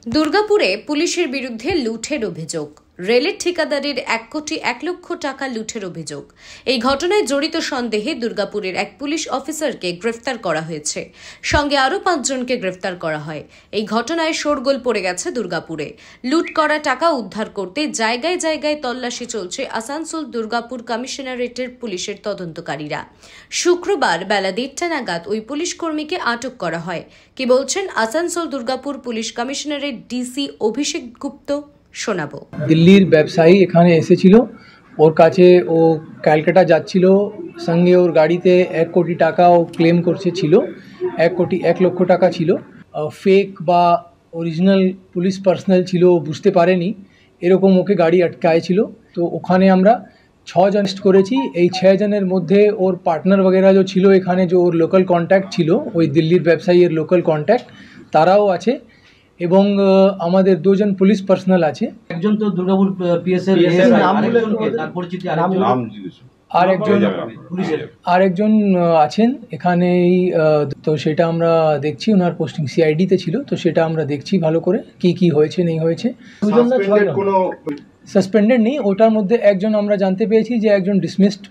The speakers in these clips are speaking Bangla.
দুর্গাপুরে পুলিশের বিরুদ্ধে লুঠের অভিযোগ। রেলের ঠিকাদারের 1 কোটি 1 লক্ষ টাকা লুঠের অভিযোগ। এই ঘটনায় জড়িত সন্দেহে দুর্গাপুরের এক পুলিশ অফিসারকে গ্রেফতার করা হয়েছে। সঙ্গে আরও 5 জনকে গ্রেফতার করা হয়। এই ঘটনায় শোরগোল পড়ে গেছে দুর্গাপুরে। লুট করা টাকা উদ্ধার করতে জায়গায় জায়গায় তল্লাশি চলছে আসানসোল দুর্গাপুর কমিশনারেটের পুলিশের তদন্তকারীরা। শুক্রবার বেলা 1:30 নাগাদ ওই পুলিশ কর্মীকে আটক করা হয়। কি বলছেন Asansol Durgapur police commissionerate DC Abhishek Gupta, শোনাবো। দিল্লির ব্যবসায়ী এখানে এসেছিল, ওর কাছে ও ক্যালকাটা যাচ্ছিল, সঙ্গে ওর গাড়িতে 1 কোটি টাকা ও ক্লেম করছে ছিল। 1 কোটি 1 লক্ষ টাকা ছিল। ফেক বা অরিজিনাল পুলিশ পার্সোনাল ছিল বুঝতে পারেনি, এরকম ওকে গাড়ি আটকায়ছিল। তো ওখানে আমরা 6 জন অ্যারেস্ট করেছি। এই 6 জনের মধ্যে ওর পার্টনার वगैरह जो ছিল এখানে, যে ওর লোকাল কন্ট্যাক্ট ছিল, ওই দিল্লির ব্যবসায়ীর লোকাল কন্ট্যাক্ট, তারাও আছে। এবং আমাদের 2 জন পুলিশ পার্সোনাল আছে। একজন তো দুর্গাপুর পিএসএল আরেকজন আছেন এখানেই। তো সেটা আমরা দেখছি, ওনার পোস্টিং সিআইডিতে ছিল, তো সেটা আমরা দেখছি ভালো করে কি হয়েছে নেই হয়েছে। সাসপেন্ডেড নেই, ওটার মধ্যে একজন আমরা জানতে পেরেছি যে একজন ডিসমিসড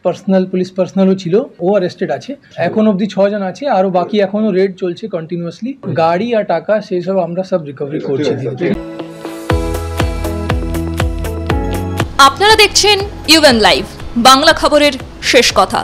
পুলিশ পার্সোনালও ছিল, ও অ্যারেস্টেড আছে। এখন অবধি 6 জন আছে, আরও বাকি এখনও রেড চলছে কন্টিনিউয়াসলি। গাড়ি আর টাকা সেই সব আমরা সব রিকভারি করছি। আপনারা দেখছেন ইউএন লাইভ, বাংলা খবরের শেষ কথা।